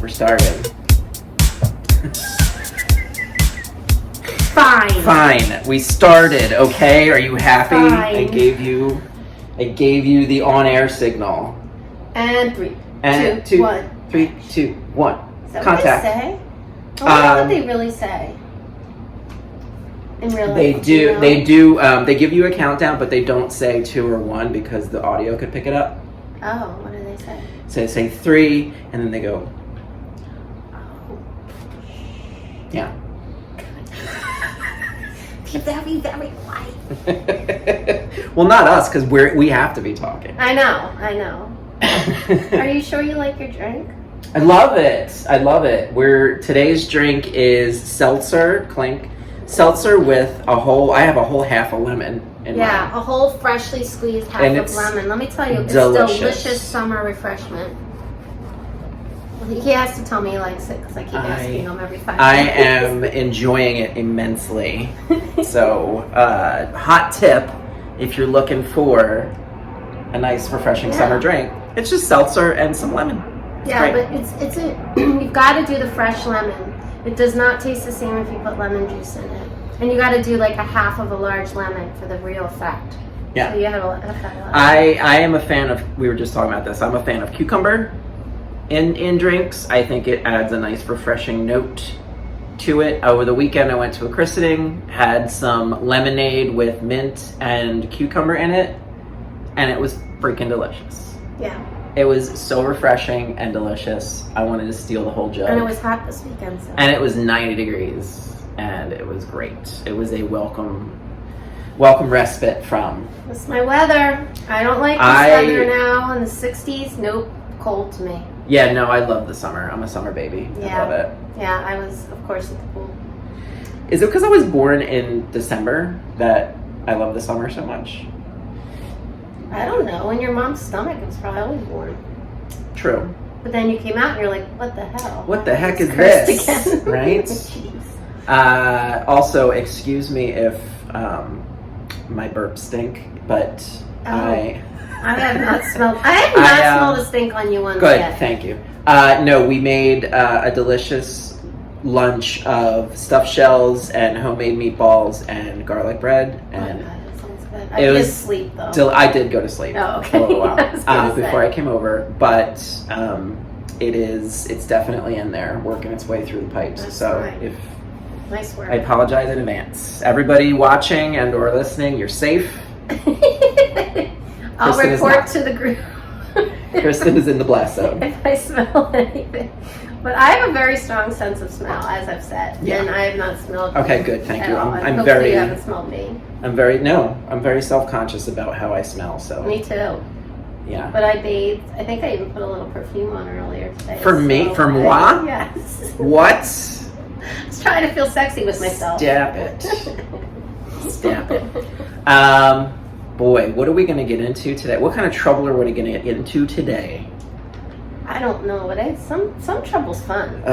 We're starting. Fine. We started. Okay, are you happy? Fine. I gave you the on-air signal. And three, And two, one. 3, 2, 1. Is that Contact. what they say? I wonder what they really say. In real life, you know? They do. They give you a countdown, but they don't say 2 or 1 because the audio could pick it up. Oh, what do they say? So they say 3, and then they go. Oh. Yeah. Be very, very light. Well, not us, because we have to be talking. I know. Are you sure you like your drink? I love it. Today's drink is seltzer, clink. Seltzer with I have a whole half a lemon in mine. A whole freshly squeezed half And of it's lemon. Let me tell you, delicious. It's delicious summer refreshment. Well, he has to tell me he likes it because I keep asking him every 5 I minutes. am enjoying it immensely. So, hot tip, if you're looking for a nice refreshing summer drink, it's just seltzer and some lemon. It's yeah, great. but it's you've got to do the fresh lemon. It does not taste the same if you put lemon juice in it. And you got to do like a half of a large lemon for the real effect. Yeah. So you have a lot. I am a fan of, we were just talking about this, I'm a fan of cucumber in drinks. I think it adds a nice refreshing note to it. Over the weekend I went to a christening, had some lemonade with mint and cucumber in it, and it was freaking delicious. Yeah. It was so refreshing and delicious. I wanted to steal the whole jug. And it was hot this weekend. So. And it was 90 degrees, and it was great. It was a welcome respite from. It's my weather. I don't like this weather now in the 60s. Nope, cold to me. Yeah, no, I love the summer. I'm a summer baby. Yeah. I love it. Yeah, I was, of course, at the pool. Is it because I was born in December that I love the summer so much? I don't know. In your mom's stomach, it was probably always warm. True. But then you came out and you're like, what the hell? What the heck is Cursed this? again. Right? Jeez. Also, excuse me if my burps stink, but I have not smelled a stink on you once good, yet. thank you. No, we made a delicious lunch of stuffed shells and homemade meatballs and garlic bread. And that sounds good. I did sleep though. I did go to sleep Oh, okay. for a little while before say. I came over, but it's definitely in there, working its way through the pipes. That's so right. Nice work. I apologize in advance. Everybody watching and or listening, you're safe. I'll Kristin is report not. to the group. Kristen is in the blast zone. If I smell anything. But I have a very strong sense of smell, as I've said. Yeah. And I have not smelled Okay, good, thank at you. all. And I'm hopefully very you haven't smelled me. I'm very self-conscious about how I smell, so Me too. yeah. But I bathed. I think I even put a little perfume on earlier today. For me? For moi? Yes. What? I was trying to feel sexy with myself. Stop it. Boy, what are we going to get into today? What kind of trouble are we going to get into today? I don't know, but some trouble's fun.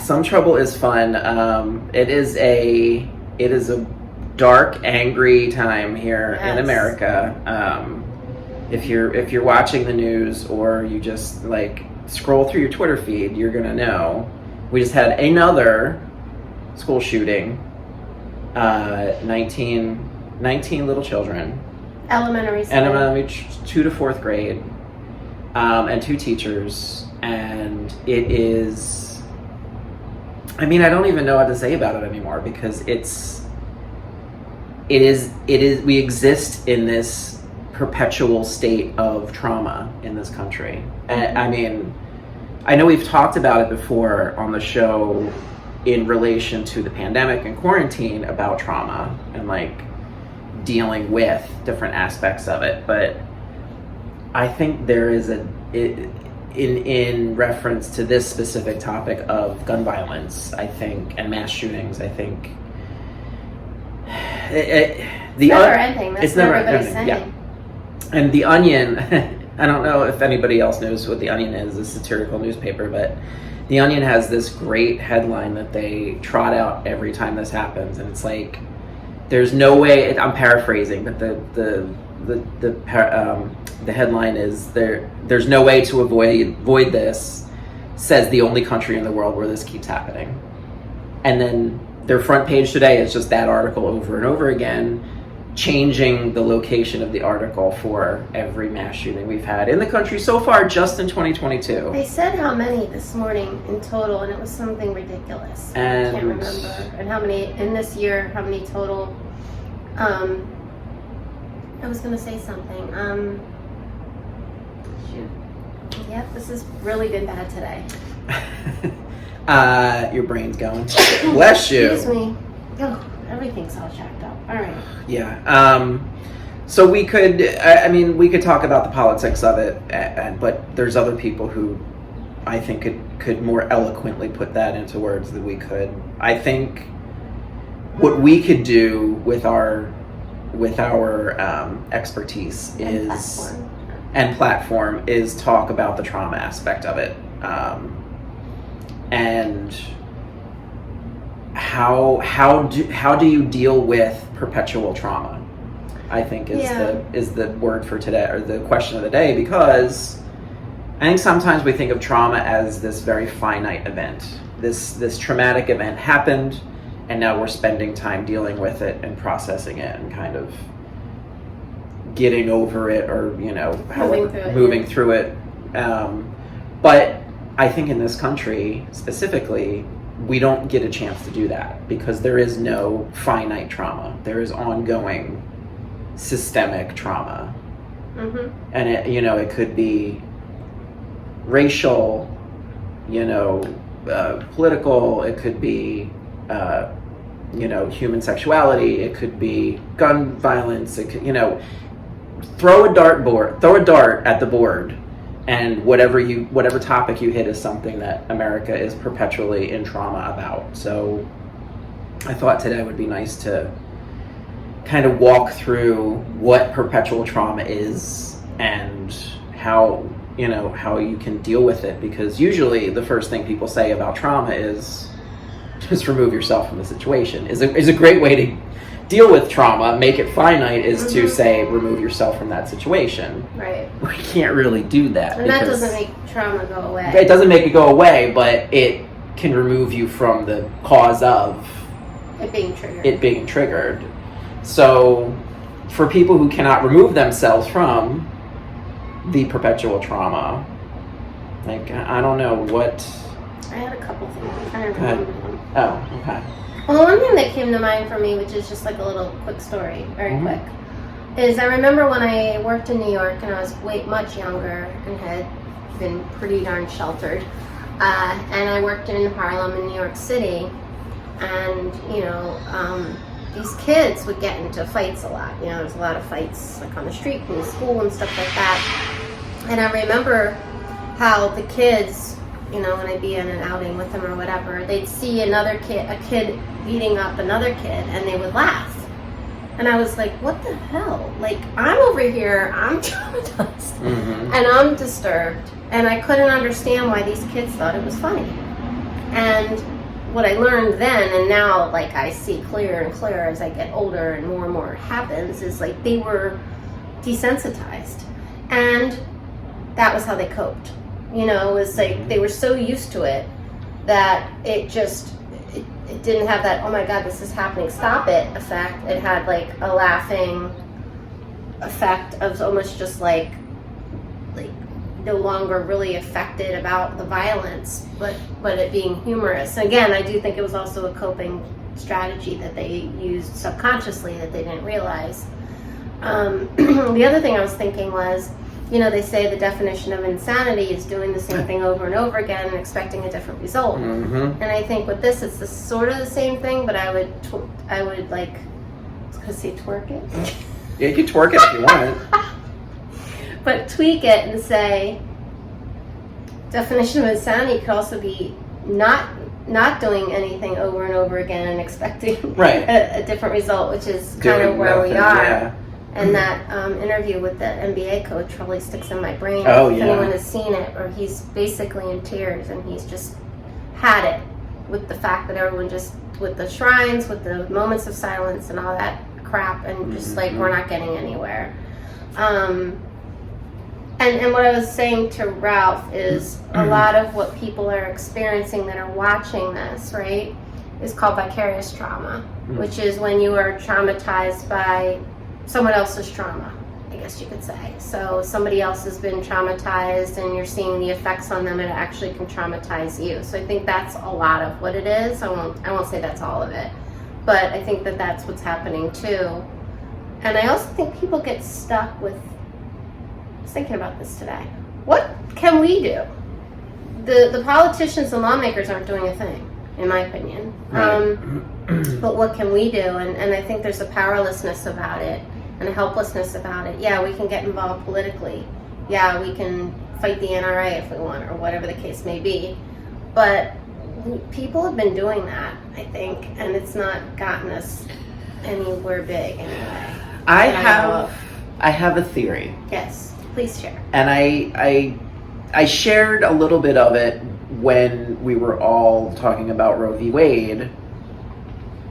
Some trouble is fun. It is a dark, angry time here in America. If you're watching the news or you just like scroll through your Twitter feed, you're gonna know we just had another school shooting. 19 little children. Elementary school. Elementary 2 to 4th grade. And 2 teachers, and it is, I mean, I don't even know what to say about it anymore, because it is, we exist in this perpetual state of trauma in this country. And I mean, I know we've talked about it before on the show in relation to the pandemic and quarantine about trauma and like dealing with different aspects of it, but I think there is in reference to this specific topic of gun violence, I think, and mass shootings, I think It's never ending. That's it's never what everybody's ending. saying. Yeah. And The Onion, I don't know if anybody else knows what The Onion is, a satirical newspaper, but The Onion has this great headline that they trot out every time this happens, and it's like, there's no way, I'm paraphrasing, but the headline is there's no way to avoid this. says the only country in the world where this keeps happening. And then their front page today is just that article over and over again, changing the location of the article for every mass shooting we've had in the country so far, just in 2022. They said how many this morning in total, and it was something ridiculous. And I can't remember. And how many in this year, how many total. I was going to say something. Shoot. Yep, this has really been bad today. Your brain's going. Bless you. Excuse me. Oh, everything's all jacked up. All right. Yeah. So we could, I mean, we could talk about the politics of it, but there's other people who I think could more eloquently put that into words than we could. I think what we could do with our expertise and platform is talk about the trauma aspect of it, and how do you deal with perpetual trauma, I think is the word for today, or the question of the day, because I think sometimes we think of trauma as this very finite event. This traumatic event happened, and now we're spending time dealing with it and processing it and kind of getting over it, or moving through it. But I think in this country specifically, we don't get a chance to do that because there is no finite trauma. There is ongoing systemic trauma. Mm-hmm. And it could be racial, political, it could be human sexuality, it could be gun violence, it could, throw a dart at the board, and whatever topic you hit is something that America is perpetually in trauma about. So I thought today would be nice to kind of walk through what perpetual trauma is and how you can deal with it, because usually the first thing people say about trauma is just remove yourself from the situation. Is a great way to deal with trauma, make it finite, is to say remove yourself from that situation. Right. We can't really do that. And that doesn't make trauma go away. It doesn't make it go away, but it can remove you from the cause of it being triggered. So for people who cannot remove themselves from the perpetual trauma, like, I don't know what... I had a couple things. I'm trying to remember them. Oh, okay. Well, one thing that came to mind for me, which is just like a little quick story, very quick, is I remember when I worked in New York and I was much younger and had been pretty darn sheltered. And I worked in Harlem in New York City, and, these kids would get into fights a lot. There was a lot of fights like on the street and in school and stuff like that. And I remember how the kids, when I'd be in an outing with them or whatever, they'd see a kid beating up another kid, and they would laugh. And I was like, what the hell? Like, I'm over here, I'm traumatized, and I'm disturbed, and I couldn't understand why these kids thought it was funny. And what I learned then, and now, like, I see clearer and clearer as I get older and more happens, is like they were desensitized, and that was how they coped. It was like they were so used to it that it didn't have that, oh my God, this is happening, stop it effect. It had like a laughing effect of almost just like no longer really affected about the violence, but it being humorous. Again, I do think it was also a coping strategy that they used subconsciously that they didn't realize. The other thing I was thinking was, they say the definition of insanity is doing the same thing over and over again and expecting a different result. And I think with this, it's sort of the same thing, but I would like, I was going to say twerk it. Yeah, you can twerk it if you want. But tweak it and say, definition of insanity could also be not doing anything over and over again and expecting a different result, which is kind of where we are. Yeah. And that interview with the NBA coach really sticks in my brain. Oh, if yeah. anyone has seen it, or he's basically in tears, and he's just had it with the fact that everyone just, with the shrines, with the moments of silence and all that crap, and just like we're not getting anywhere. And what I was saying to Ralph is a lot of what people are experiencing that are watching this, right, is called vicarious trauma, which is when you are traumatized by someone else's trauma, I guess you could say. So somebody else has been traumatized and you're seeing the effects on them, and it actually can traumatize you. So I think that's a lot of what it is. I won't say that's all of it, but I think that that's what's happening too. And I also think people get stuck with, I was thinking about this today, what can we do? The politicians and lawmakers aren't doing a thing, in my opinion. Right. But what can we do? And I think there's a powerlessness about it and a helplessness about it. Yeah, we can get involved politically. Yeah, we can fight the NRA if we want, or whatever the case may be. But people have been doing that, I think, and it's not gotten us anywhere big anyway. I have a theory. Yes, please share. And I shared a little bit of it when we were all talking about Roe v. Wade,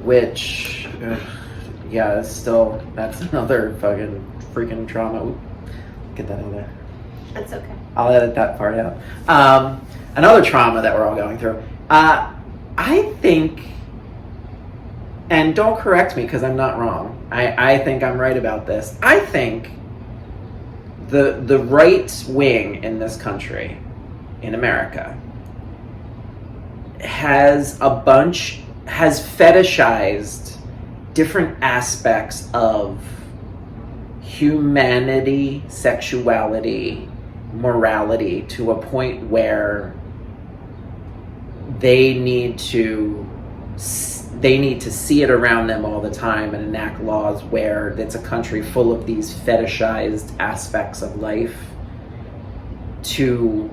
which, yeah, that's another fucking freaking trauma. Oop, get that out of there. That's okay. I'll edit that part out. Another trauma that we're all going through. I think, and don't correct me because I'm not wrong, I think I'm right about this. I think the right wing in this country, in America, has fetishized different aspects of humanity, sexuality, morality, to a point where they need to see it around them all the time and enact laws where it's a country full of these fetishized aspects of life to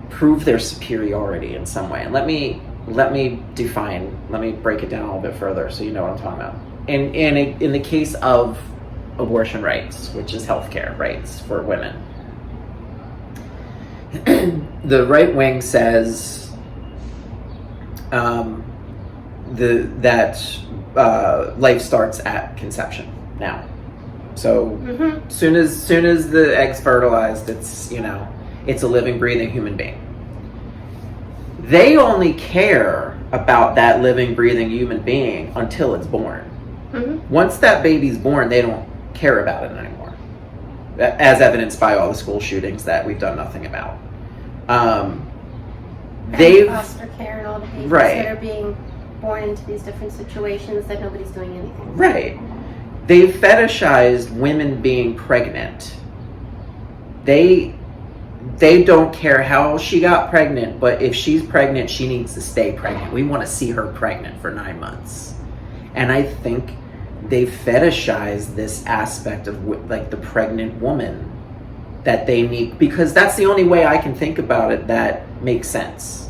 prove their superiority in some way. And let me break it down a little bit further so you know what I'm talking about. In the case of abortion rights, which is healthcare rights for women, the right wing says that life starts at conception now. So soon as the egg's fertilized, it's a living, breathing human being. They only care about that living, breathing human being until it's born. Once that baby's born, they don't care about it anymore, as evidenced by all the school shootings that we've done nothing about. They've foster care and all the babies right. that are being born into these different situations that nobody's doing anything. Right. They've fetishized women being pregnant. They don't care how she got pregnant, but if she's pregnant, she needs to stay pregnant. We want to see her pregnant for 9 months. And I think they've fetishized this aspect of like the pregnant woman that they need, because that's the only way I can think about it that makes sense.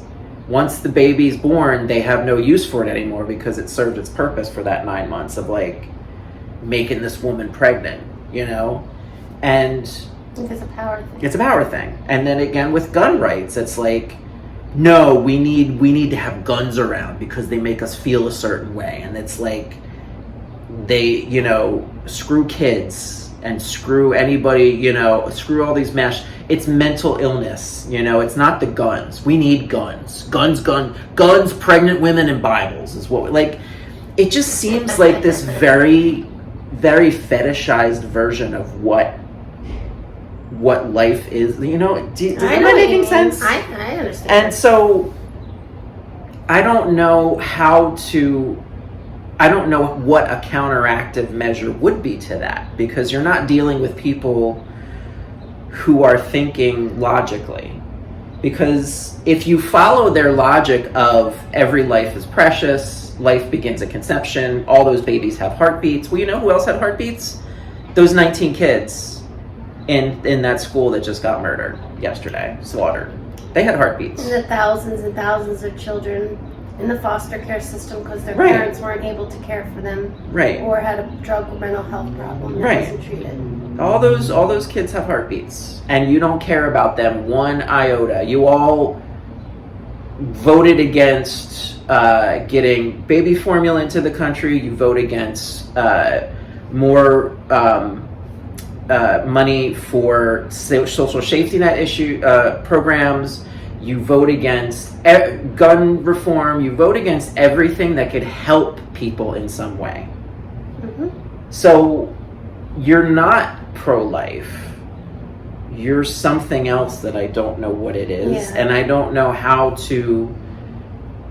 Once the baby's born, they have no use for it anymore because it served its purpose for that 9 months of like making this woman pregnant, and it's a power thing. It's a power thing. And then again with gun rights, it's like, no, we need to have guns around because they make us feel a certain way. And it's like they, screw kids and screw anybody, screw all these it's mental illness, it's not the guns. We need guns, pregnant women, and Bibles is what, it just seems like this very, very fetishized version of what life is, does that making sense? I understand. And so I don't know what a counteractive measure would be to that, because you're not dealing with people who are thinking logically. Because if you follow their logic of every life is precious, life begins at conception, all those babies have heartbeats. Well, you know who else had heartbeats? Those 19 kids in that school that just got murdered yesterday, slaughtered. They had heartbeats. And the thousands and thousands of children in the foster care system because their right. parents weren't able to care for them, right. or had a drug or mental health problem that right. wasn't treated. All those kids have heartbeats, and you don't care about them one iota. You all voted against getting baby formula into the country. You vote against more money for social safety net programs. You vote against gun reform. You vote against everything that could help people in some way. Mm-hmm. So you're not pro-life. You're something else that I don't know what it is, and I don't know how to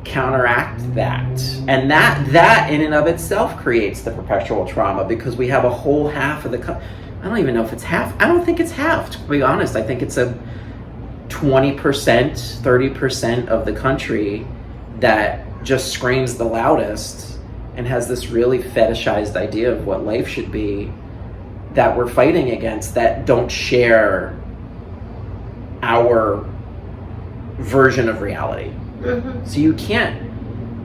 counteract that. And that in and of itself creates the perpetual trauma, because we have a whole half of the I don't even know if it's half. I don't think it's half, to be honest. I think it's a 20%, 30% of the country that just screams the loudest and has this really fetishized idea of what life should be, that we're fighting against, that don't share our version of reality. Mm-hmm. So you can't,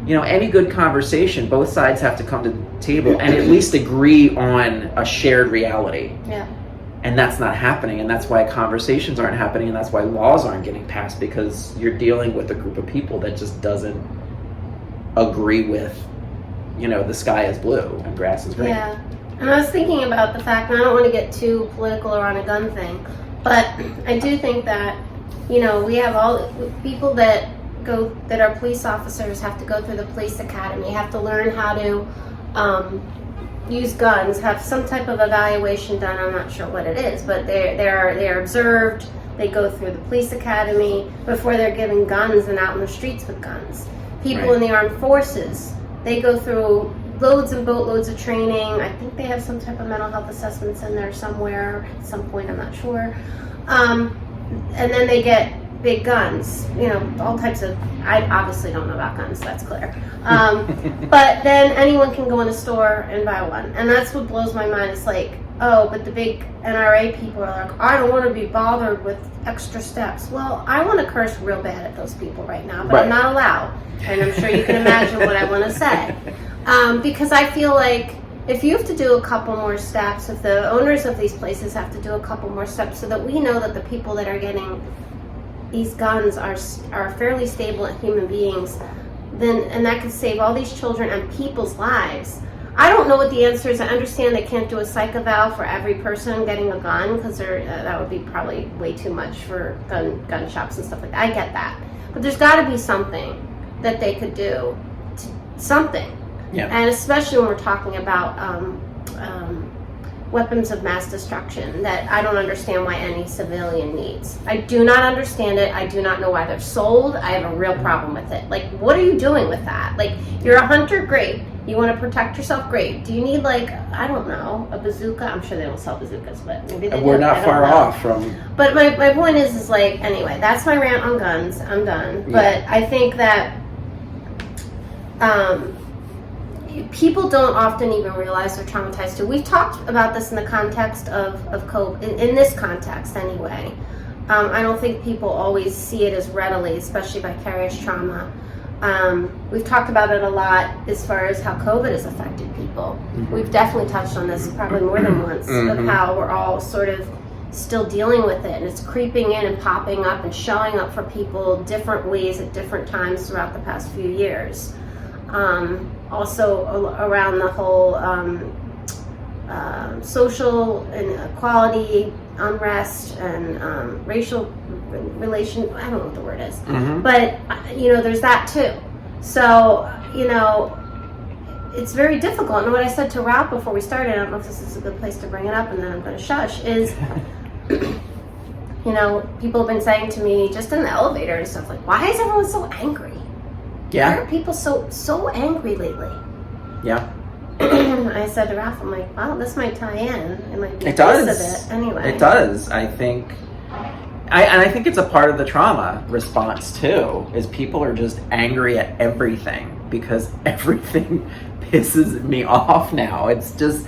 any good conversation, both sides have to come to the table and at least agree on a shared reality. Yeah. And that's not happening, and that's why conversations aren't happening, and that's why laws aren't getting passed, because you're dealing with a group of people that just doesn't agree with, the sky is blue and grass is green. Yeah. And I was thinking about the fact, and I don't want to get too political around a gun thing, but I do think that, we have all people that are police officers have to go through the police academy, have to learn how to use guns, have some type of evaluation done. I'm not sure what it is, but they're observed. They go through the police academy before they're given guns and out in the streets with guns. People in the armed forces, they go through loads and boatloads of training. I think they have some type of mental health assessments in there somewhere at some point, I'm not sure. And then they get big guns, all types of, I obviously don't know about guns, that's clear. But then anyone can go in a store and buy one. And that's what blows my mind. It's like, oh, but the big NRA people are like, I don't want to be bothered with extra steps. Well, I want to curse real bad at those people right now, but I'm not allowed. And I'm sure you can imagine what I want to say. Because I feel like if you have to do a couple more steps, if the owners of these places have to do a couple more steps so that we know that the people that are getting these guns are fairly stable human beings, then, and that could save all these children and people's lives. I don't know what the answer is. I understand they can't do a psych eval for every person getting a gun, because that would be probably way too much for gun shops and stuff like that. I get that. But there's got to be something that they could do. Something. Yeah. And especially when we're talking about weapons of mass destruction that I don't understand why any civilian needs. I do not understand it. I do not know why they're sold. I have a real problem with it. Like, what are you doing with that? Like, you're a hunter, great. You want to protect yourself, great. Do you need, like, I don't know, a bazooka? I'm sure they don't sell bazookas, but maybe they do. We're not far off from... But my point is like, anyway, that's my rant on guns. I'm done. Yeah. But I think that people don't often even realize they're traumatized too. We've talked about this in the context of COVID, in this context anyway. I don't think people always see it as readily, especially vicarious trauma. We've talked about it a lot as far as how COVID has affected people. Mm-hmm. We've definitely touched on this probably more than once, mm-hmm. of how we're all sort of still dealing with it, and it's creeping in and popping up and showing up for people different ways at different times throughout the past few years. Also around the whole social inequality, unrest, and racial relation, I don't know what the word is, mm-hmm. but there's that too. So it's very difficult. And what I said to Ralph before we started, I don't know if this is a good place to bring it up, and then I'm going to shush, is people have been saying to me just in the elevator and stuff, like, why is everyone so angry? Yeah. Why are people so angry lately? Yeah. I said to Ralph, I'm like, well, this might tie in. It might be a piece of it anyway. It does. I think it's a part of the trauma response too, is people are just angry at everything because everything pisses me off now. It's just,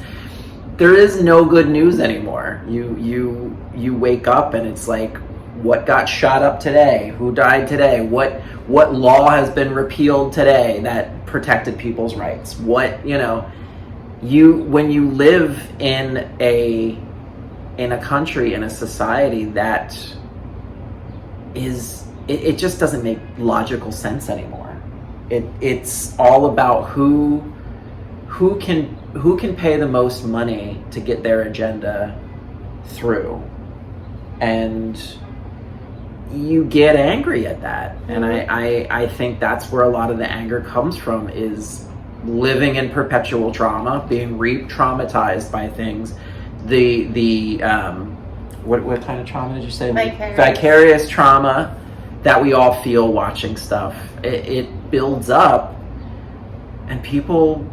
there is no good news anymore. You wake up and it's like, what got shot up today? Who died today? What law has been repealed today that protected people's rights? When you live in a country, in a society that is, it just doesn't make logical sense anymore. It's all about who can pay the most money to get their agenda through, and you get angry at that. And I think that's where a lot of the anger comes from, is living in perpetual trauma, being re-traumatized by things. What kind of trauma did you say? Vicarious trauma that we all feel watching stuff. It builds up, and people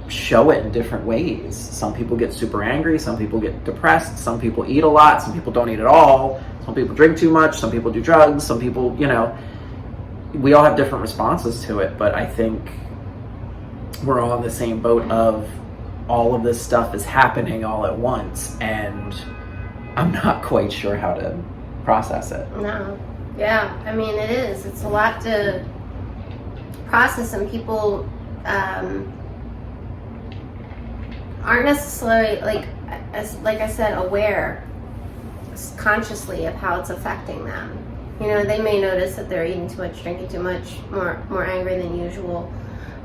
show it in different ways. Some people get super angry, some people get depressed, some people eat a lot, some people don't eat at all, some people drink too much, some people do drugs, some people, you know, we all have different responses to it. But I think we're all in the same boat of all of this stuff is happening all at once, and I'm not quite sure how to process it. No. Yeah, I mean, it is. It's a lot to process, and people aren't necessarily, like I said, aware consciously of how it's affecting them. You know, they may notice that they're eating too much, drinking too much, more angry than usual.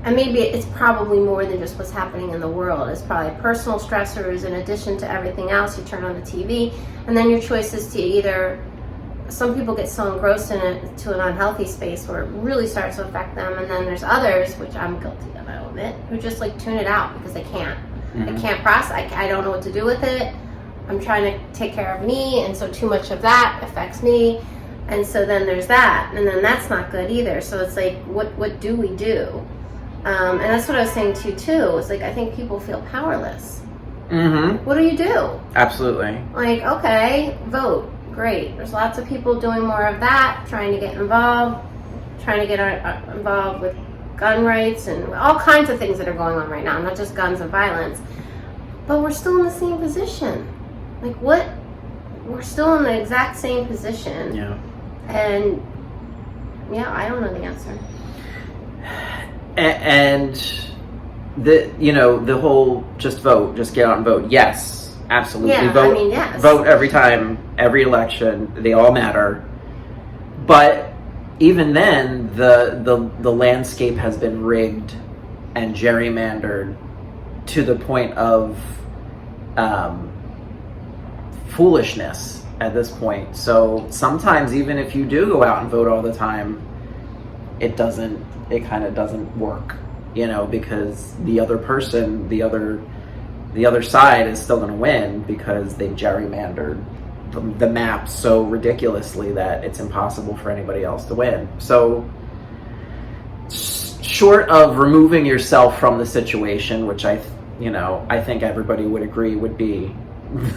And maybe it's probably more than just what's happening in the world. It's probably personal stressors in addition to everything else. You turn on the TV, and then your choice is to either, some people get so engrossed in it to an unhealthy space where it really starts to affect them, and then there's others, which I'm guilty of, I'll admit, who just like tune it out because they can't. I can't process. I don't know what to do with it. I'm trying to take care of me, and so too much of that affects me. And so then there's that, and then that's not good either. So it's like, what do we do? And that's what I was saying to you too. It's like, I think people feel powerless. What do you do? Absolutely. Like, okay, vote. Great. There's lots of people doing more of that, trying to get involved, trying to get involved with gun rights and all kinds of things that are going on right now, not just guns and violence. But we're still in the same position. Like, what? We're still in the exact same position. Yeah. And yeah, I don't know the answer. And the whole just vote, just get out and vote. Yes, absolutely. Yeah, Vote. I mean, yes. Vote every time, every election. They all matter. But even then, the landscape has been rigged and gerrymandered to the point of foolishness at this point. So sometimes, even if you do go out and vote all the time, it kind of doesn't work, you know, because the other person, the other side is still going to win because they gerrymandered the map so ridiculously that it's impossible for anybody else to win. So short of removing yourself from the situation, which I think everybody would agree would be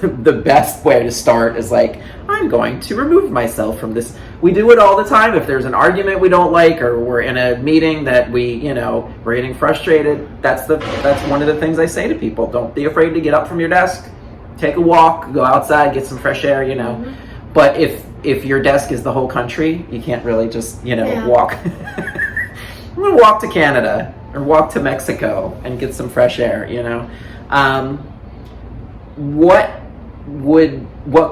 the best way to start, is like, I'm going to remove myself from this. We do it all the time. If there's an argument we don't like, or we're in a meeting that we're getting frustrated, that's one of the things I say to people. Don't be afraid to get up from your desk, take a walk, go outside, get some fresh air, But if your desk is the whole country, you can't really just, walk. I'm going to walk to Canada or walk to Mexico and get some fresh air, What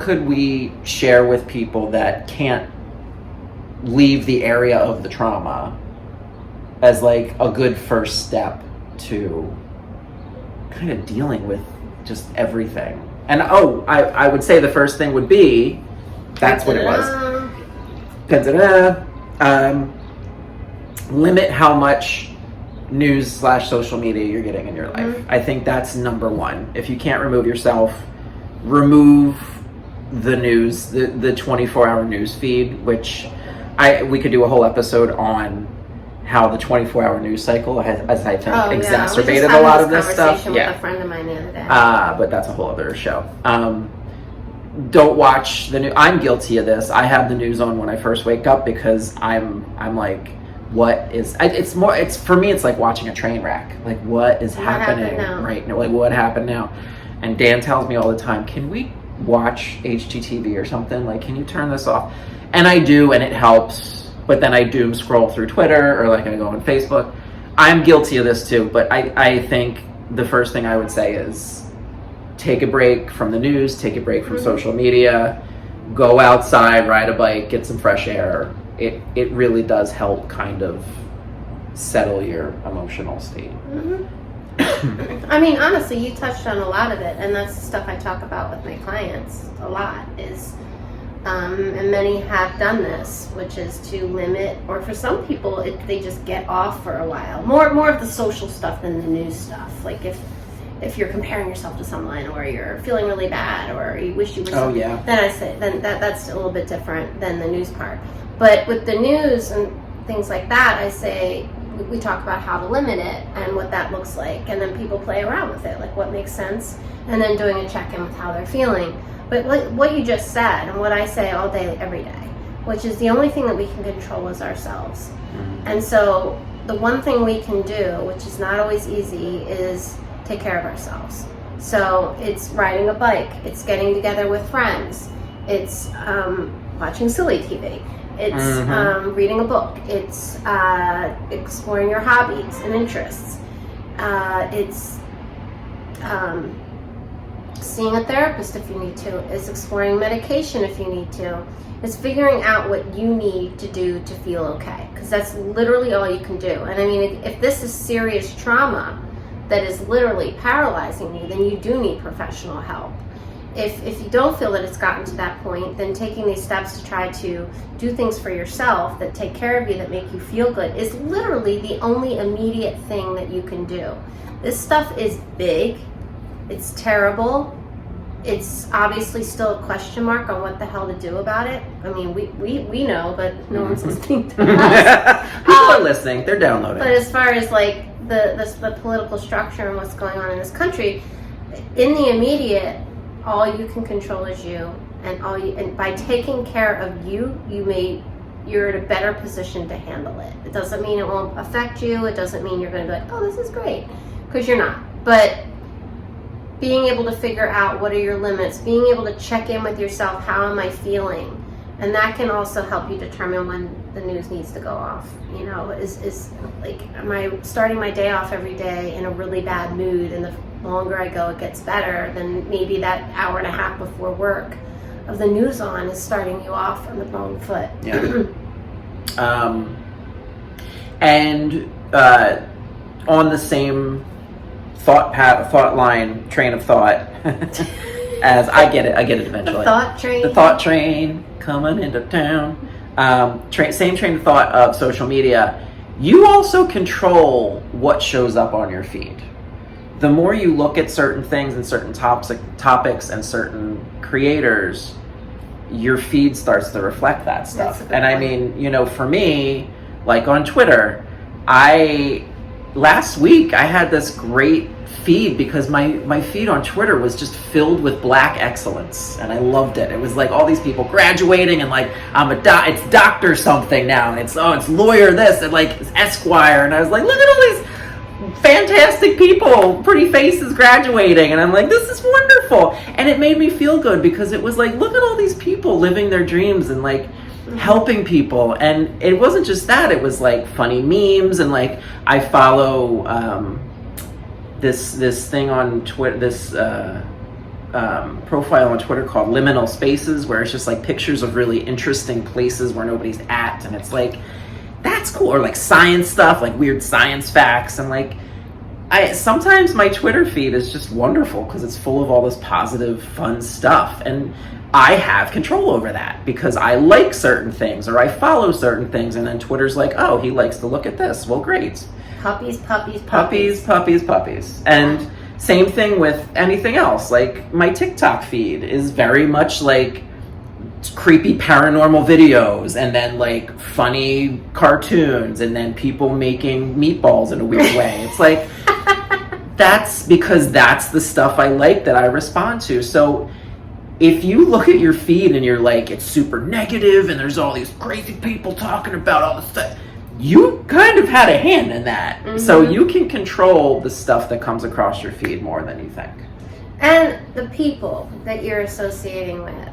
could we share with people that can't leave the area of the trauma as like a good first step to kind of dealing with just everything? And I would say the first thing would be, that's what it was. Limit how much news/social media you're getting in your life. I think that's number one. If you can't remove yourself, remove the news, the 24-hour news feed, which we could do a whole episode on how the 24-hour news cycle has, as I think, exacerbated a lot of this stuff. With a friend of mine the other day. But that's a whole other show. Don't watch the news. I'm guilty of this. I have the news on when I first wake up because I'm like, what is? It's for me. It's like watching a train wreck. Like, what is happening right now? Like, what happened now? And Dan tells me all the time, can we watch HGTV or something? Like, can you turn this off? And I do, and it helps. But then I doom scroll through Twitter, or like I go on Facebook. I'm guilty of this too, but I think the first thing I would say is take a break from the news, take a break from social media, go outside, ride a bike, get some fresh air. It really does help kind of settle your emotional state. I mean, honestly, you touched on a lot of it, and that's the stuff I talk about with my clients a lot. And many have done this, which is to limit, or for some people, they just get off for a while. More of the social stuff than the news stuff. Like if you're comparing yourself to someone, or you're feeling really bad, or you wish you were something, then I say that's a little bit different than the news part. But with the news and things like that, I say we talk about how to limit it and what that looks like, and then people play around with it, like what makes sense, and then doing a check-in with how they're feeling. But what you just said, and what I say all day, every day, which is the only thing that we can control is ourselves. Mm-hmm. And so the one thing we can do, which is not always easy, is take care of ourselves. So it's riding a bike, it's getting together with friends, it's watching silly TV, it's reading a book, it's exploring your hobbies and interests, it's seeing a therapist if you need to, it's exploring medication if you need to, it's figuring out what you need to do to feel okay, because that's literally all you can do. And I mean, if this is serious trauma that is literally paralyzing you, then you do need professional help. If you don't feel that it's gotten to that point, then taking these steps to try to do things for yourself that take care of you, that make you feel good, is literally the only immediate thing that you can do. This stuff is big, it's terrible, it's obviously still a question mark on what the hell to do about it. I mean, we know, but no one's listening to us. People are listening, they're downloading. But as far as like the political structure and what's going on in this country, in the immediate, all you can control is you, and by taking care of you, you're in a better position to handle it. It doesn't mean it won't affect you. It doesn't mean you're going to be like, oh, this is great, because you're not. But being able to figure out what are your limits, being able to check in with yourself, how am I feeling? And that can also help you determine when the news needs to go off. You know, is like, am I starting my day off every day in a really bad mood, and the longer I go, it gets better, then maybe that hour and a half before work of the news on is starting you off on the wrong foot. Yeah. And on the same train of thought, as I get it eventually. The thought train coming into town. Same train of thought of social media. You also control what shows up on your feed. The more you look at certain things and certain topics and certain creators, your feed starts to reflect that stuff. And I mean, you know, for me, like on Twitter, last week I had this great feed because my feed on Twitter was just filled with Black excellence, and I loved it. It was like all these people graduating, and like it's doctor something now, and it's lawyer this, and like it's Esquire, and I was like, look at all these fantastic people, pretty faces graduating, and I'm like, this is wonderful. And it made me feel good because it was like, look at all these people living their dreams and like helping people. And it wasn't just that, it was like funny memes, and like I follow this thing on Twitter, this profile on Twitter called Liminal Spaces, where it's just like pictures of really interesting places where nobody's at, and it's like, that's cool. Or like science stuff, like weird science facts, and like sometimes my Twitter feed is just wonderful because it's full of all this positive, fun stuff, and I have control over that because I like certain things or I follow certain things, and then Twitter's like, oh, he likes to look at this. Well, great. Puppies. And same thing with anything else. Like my TikTok feed is very much like creepy paranormal videos, and then like funny cartoons, and then people making meatballs in a weird way. It's like, that's because that's the stuff I like, that I respond to. So if you look at your feed and you're like, it's super negative and there's all these crazy people talking about all this stuff, you kind of had a hand in that. Mm-hmm. So you can control the stuff that comes across your feed more than you think. And the people that you're associating with.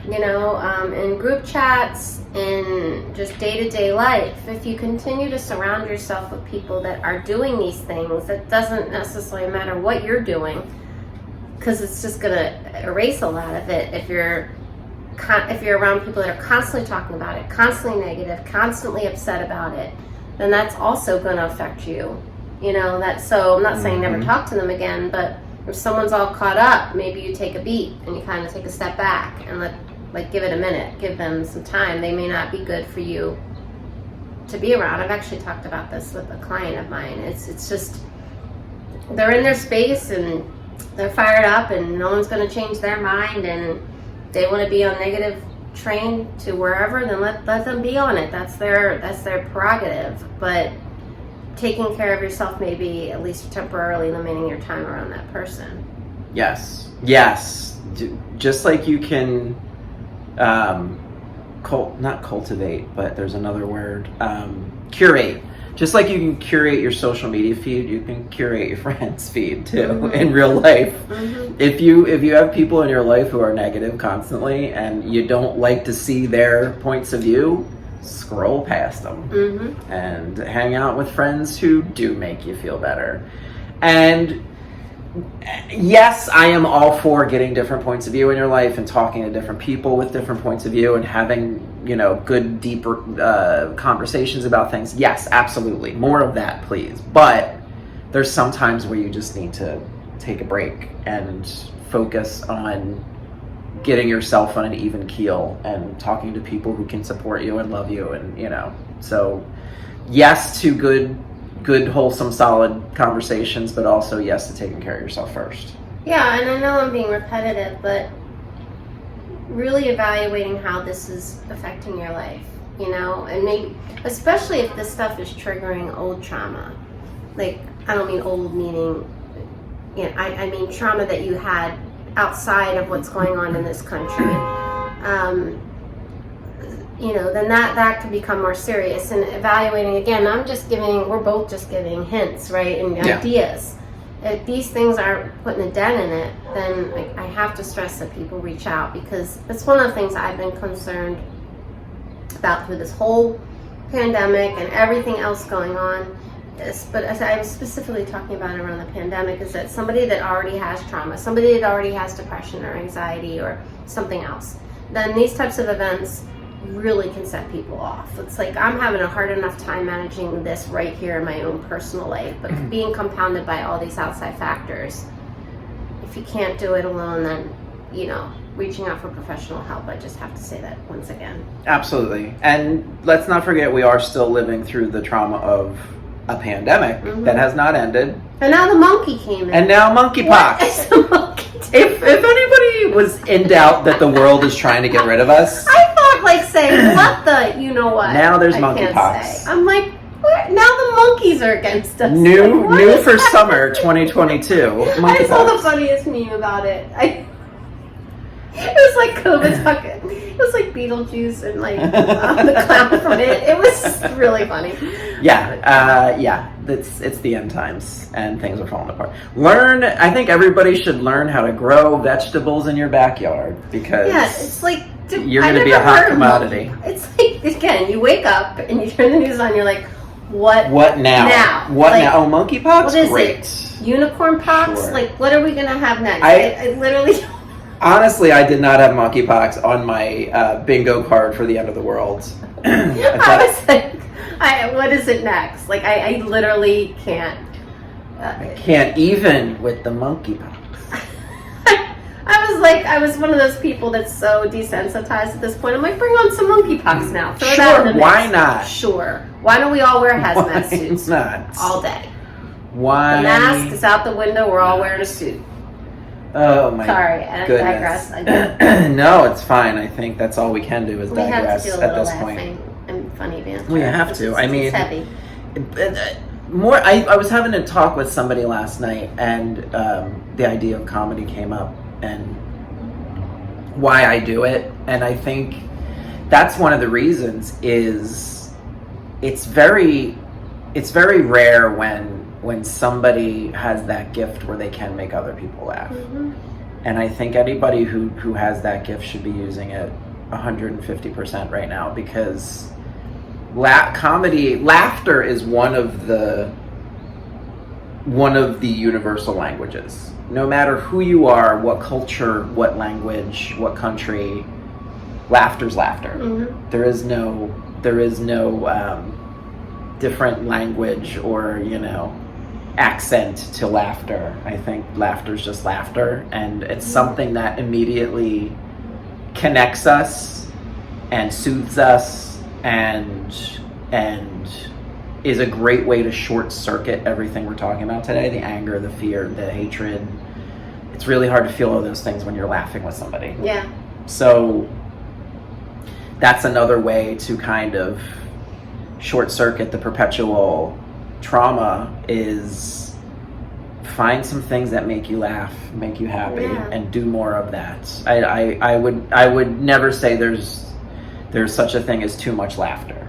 You know, in group chats, in just day-to-day life, if you continue to surround yourself with people that are doing these things, it doesn't necessarily matter what you're doing, because it's just going to erase a lot of it. If you're around people that are constantly talking about it, constantly negative, constantly upset about it, then that's also going to affect you You know, so I'm not saying never Mhm. talk to them again, but if someone's all caught up, maybe you take a beat and you kind of take a step back and give it a minute, give them some time. They may not be good for you to be around. I've actually talked about this with a client of mine. It's just, they're in their space and they're fired up and no one's going to change their mind, and they want to be on negative train to wherever, then let them be on it. That's their prerogative. But taking care of yourself, maybe at least temporarily limiting your time around that person. Yes. Just like you can not cultivate, but there's another word, curate. Just like you can curate your social media feed, you can curate your friends' feed too. Mm-hmm. In real life. Mm-hmm. If you have people in your life who are negative constantly and you don't like to see their points of view, scroll past them. Mm-hmm. And hang out with friends who do make you feel better. And yes, I am all for getting different points of view in your life and talking to different people with different points of view and having, good, deeper conversations about things. Yes, absolutely. More of that, please. But there's some times where you just need to take a break and focus on getting yourself on an even keel and talking to people who can support you and love you. And, so yes to good, wholesome, solid conversations, but also yes to taking care of yourself first. Yeah, and I know I'm being repetitive, but really evaluating how this is affecting your life, and maybe, especially if this stuff is triggering old trauma. Like, I don't mean old meaning, I mean trauma that you had outside of what's going on in this country. Then that could become more serious. And evaluating, again, we're both just giving hints, right, and ideas. If these things aren't putting a dent in it, then I have to stress that people reach out, because it's one of the things I've been concerned about through this whole pandemic and everything else going on. But as I was specifically talking about around the pandemic, is that somebody that already has trauma, somebody that already has depression or anxiety or something else, then these types of events really can set people off. It's like I'm having a hard enough time managing this right here in my own personal life, but being compounded by all these outside factors. If you can't do it alone, then reaching out for professional help. I just have to say that once again. Absolutely. And let's not forget, we are still living through the trauma of a pandemic that has not ended. And now the monkey came in. And now monkeypox. What is the monkey doing? If anybody was in doubt that the world is trying to get rid of us, I thought saying what the what. Now there's I monkeypox. I'm like, what? Now the monkeys are against us. New for summer 2022. I saw the funniest meme about it. It was like COVID fucking. It was like Beetlejuice and the clown from it. It was really funny. Yeah. It's the end times and things are falling apart. I think everybody should learn how to grow vegetables in your backyard, because it's like you're going to be a hot commodity. It's like, again, you wake up and you turn the news on, you're like, what now? What now? Oh, monkeypox? What is Great. it? Unicorn pox? Sure. Like, what are we going to have next? I literally... Honestly, I did not have monkeypox on my bingo card for the end of the world. I was like, what is it next? Like, I literally can't. I can't even with the monkeypox. I was one of those people that's so desensitized at this point. I'm like, bring on some monkeypox now. Throw that in the mix. Why not? Sure. Why don't we all wear hazmat suits not? All day? Why? The mask is out the window. We're all wearing a suit. Oh my Sorry, I digress again. No, it's fine. I think that's all we can do is digress at this point. And funny banter. We have to. It's heavy. I was having a talk with somebody last night, and the idea of comedy came up and why I do it. And I think that's one of the reasons is it's very rare when somebody has that gift where they can make other people laugh. And I think anybody who has that gift should be using it 150% right now, because laughter is one of the universal languages. No matter who you are, what culture, what language, what country, laughter's laughter. There is no different language or accent to laughter. I think laughter is just laughter, and it's something that immediately connects us and soothes us, and is a great way to short circuit everything we're talking about today: the anger, the fear, the hatred. It's really hard to feel all those things when you're laughing with somebody. Yeah. So that's another way to kind of short circuit the perpetual trauma, is find some things that make you laugh, make you happy, and do more of that. I would never say there's such a thing as too much laughter.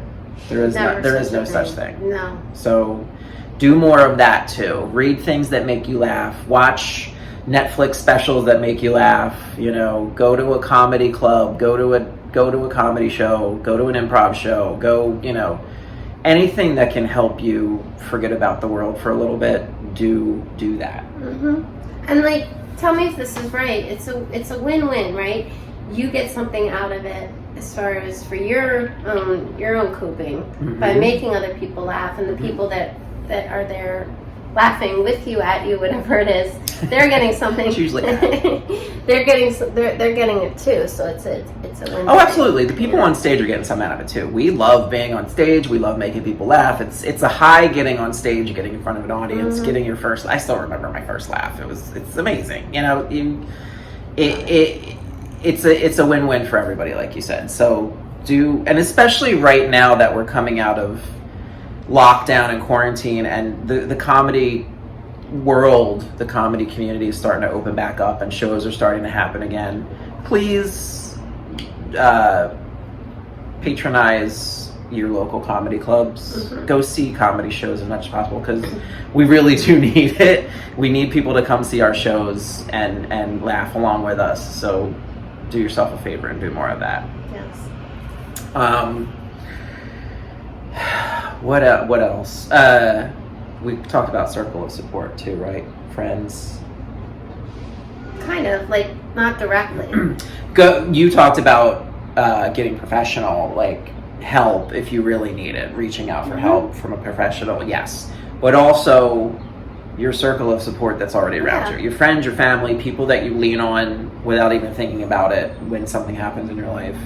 There is no such thing. No. So do more of that too. Read things that make you laugh. Watch Netflix specials that make you laugh. You know, go to a comedy club. Go to a comedy show. Go to an improv show. Go, you know, anything that can help you forget about the world for a little bit. Do that. Mm-hmm. And like, tell me if this is right. It's a win-win, right? You get something out of it as far as for your own coping by making other people laugh, and the people that are there laughing with you at you, whatever it is, they're getting something. It's usually they're getting it too. So it's a win. Oh, absolutely. The people on stage are getting something out of it too. We love being on stage. We love making people laugh. It's a high getting on stage, getting in front of an audience, getting your first. I still remember my first laugh. It's amazing. You know, it's a win-win for everybody, like you said. So and especially right now that we're coming out of lockdown and quarantine, and the comedy world, the comedy community is starting to open back up, and shows are starting to happen again. Please patronize your local comedy clubs. Go see comedy shows as much as possible, because we really do need it. We need people to come see our shows and laugh along with us. So do yourself a favor and do more of that. Yes. What else? We talked about circle of support too, right? Friends. Kind of, like, not directly. You talked about getting professional, like, help if you really need it, reaching out for help from a professional, yes. But also your circle of support that's already around you. Your friends, your family, people that you lean on without even thinking about it when something happens in your life.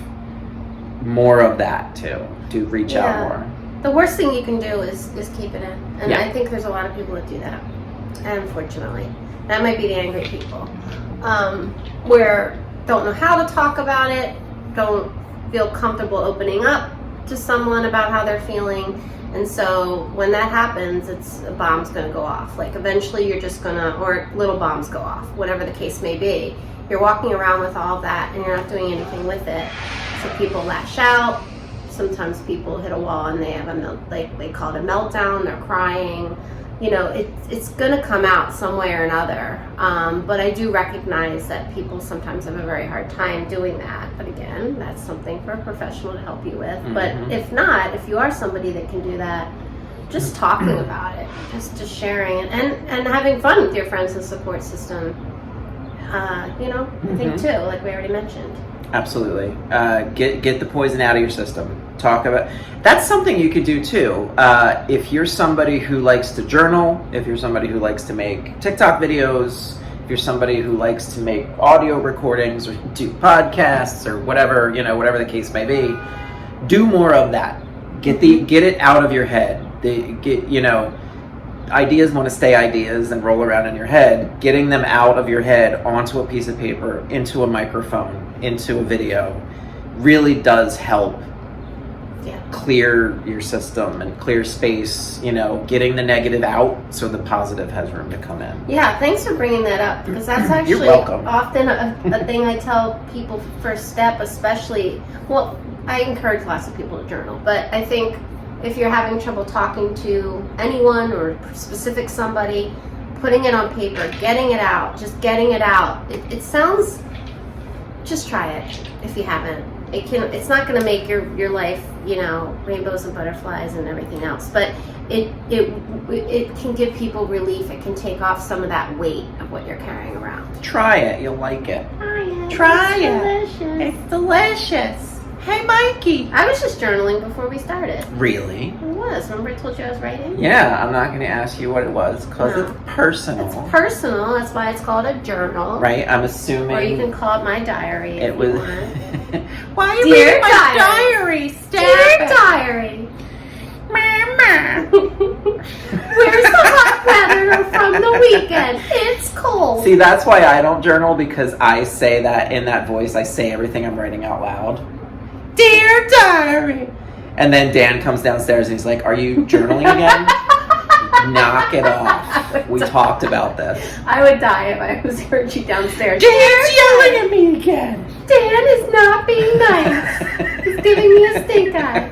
More of that too. Do reach out more. The worst thing you can do is keep it in. And I think there's a lot of people that do that, unfortunately. That might be the angry people. Where don't know how to talk about it, don't feel comfortable opening up to someone about how they're feeling. And so when that happens, a bomb's going to go off. Like, eventually you're just going to, or little bombs go off, whatever the case may be. You're walking around with all that and you're not doing anything with it. So people lash out. Sometimes people hit a wall and they have they call it a meltdown. They're crying. You know, it's going to come out some way or another. But I do recognize that people sometimes have a very hard time doing that. But again, that's something for a professional to help you with. But if not, if you are somebody that can do that, just talking about it, just sharing it, and having fun with your friends and support system. You know, I think too, like we already mentioned. Absolutely. Get the poison out of your system. Talk about that's something you could do too. If you're somebody who likes to journal, if you're somebody who likes to make TikTok videos, if you're somebody who likes to make audio recordings or do podcasts or whatever, you know, whatever the case may be, do more of that. Get it out of your head. Ideas want to stay ideas and roll around in your head. Getting them out of your head onto a piece of paper, into a microphone, into a video, really does help clear your system and clear space, you know, getting the negative out so the positive has room to come in. Yeah, thanks for bringing that up, because that's actually often a thing I tell people first step, especially, well, I encourage lots of people to journal, but I think if you're having trouble talking to anyone or specific somebody, putting it on paper, getting it out, just getting it out. It sounds, just try it if you haven't. It's not going to make your life, you know, rainbows and butterflies and everything else, but it can give people relief. It can take off some of that weight of what you're carrying around. Try it. You'll like it. Try it. It's delicious. It's delicious. Hey, Mikey. I was just journaling before we started. Really? It was. Remember I told you I was writing? Yeah, I'm not going to ask you what it was because No. it's personal. It's personal. That's why it's called a journal. Right? I'm assuming. Or you can call it my diary. It if was. You want. Why are you Dear reading my diary. diary? Dear diary. Mama. Where's the hot weather from the weekend? It's cold. See, that's why I don't journal, because I say that in that voice. I say everything I'm writing out loud. Dear diary. And then Dan comes downstairs and he's like, are you journaling again? Knock it off. We talked about this. I would die if I was heard you downstairs. Dan's yelling at me again. Dan is not being nice. He's giving me a stink eye.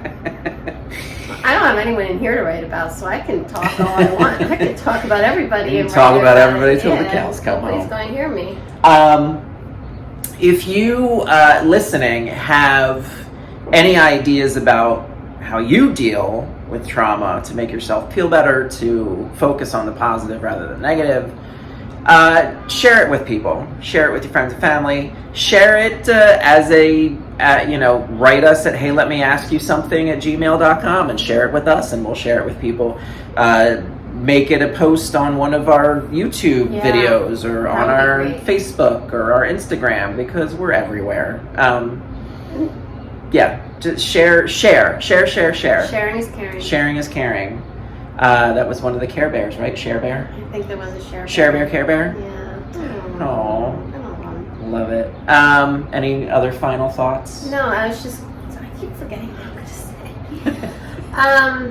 I don't have anyone in here to write about, so I can talk all I want. I can talk about everybody. You and can talk write about everybody till the Yeah, cows come nobody's home. going to hear me. If you listening have any ideas about how you deal with trauma to make yourself feel better, to focus on the positive rather than negative, share it with people. Share it with your friends and family. Share it as a, write us at heyletmeaskyousomething at gmail.com and share it with us, and we'll share it with people. Make it a post on one of our YouTube videos, or on our Facebook or our Instagram, because we're everywhere. Just share. Sharing is caring. Sharing is caring. That was one of the Care Bears, right? Share Bear? I think there was a Share Bear. Share Bear, Care Bear? Yeah. Oh, I don't know. love it. Any other final thoughts? No, I keep forgetting what I'm going to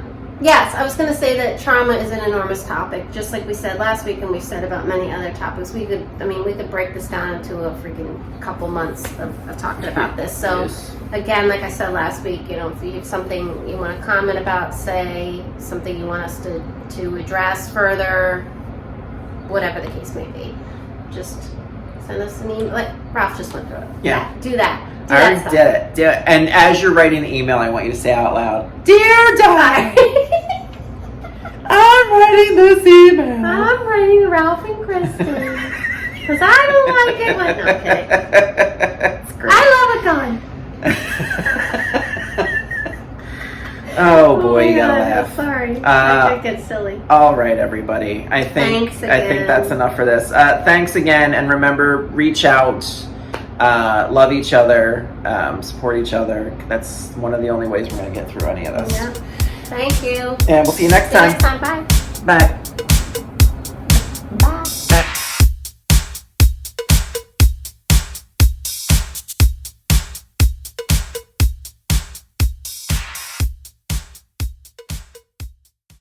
say. Yes, I was going to say that trauma is an enormous topic, just like we said last week, and we've said about many other topics. We could break this down into a freaking couple months of talking about this. So, Yes. Again, like I said last week, if you have something you want to comment about, say something you want us to address further, whatever the case may be, just send us an email. Like Ralph just went through it. Yeah. Do that. Do I that already stuff. did it. Do it. And as you're writing the email, I want you to say out loud, Dear Diary, I'm writing this email. I'm writing Ralph and Kristin because I don't like it when. No, I'm kidding. That's great. I love a gun. Oh boy, you my gotta God, laugh. Sorry, I get silly. All right, everybody. I think that's enough for this. Thanks again, and remember, reach out, love each other, support each other. That's one of the only ways we're gonna get through any of this. Yeah. Thank you. And we'll see you next time. Bye. Bye.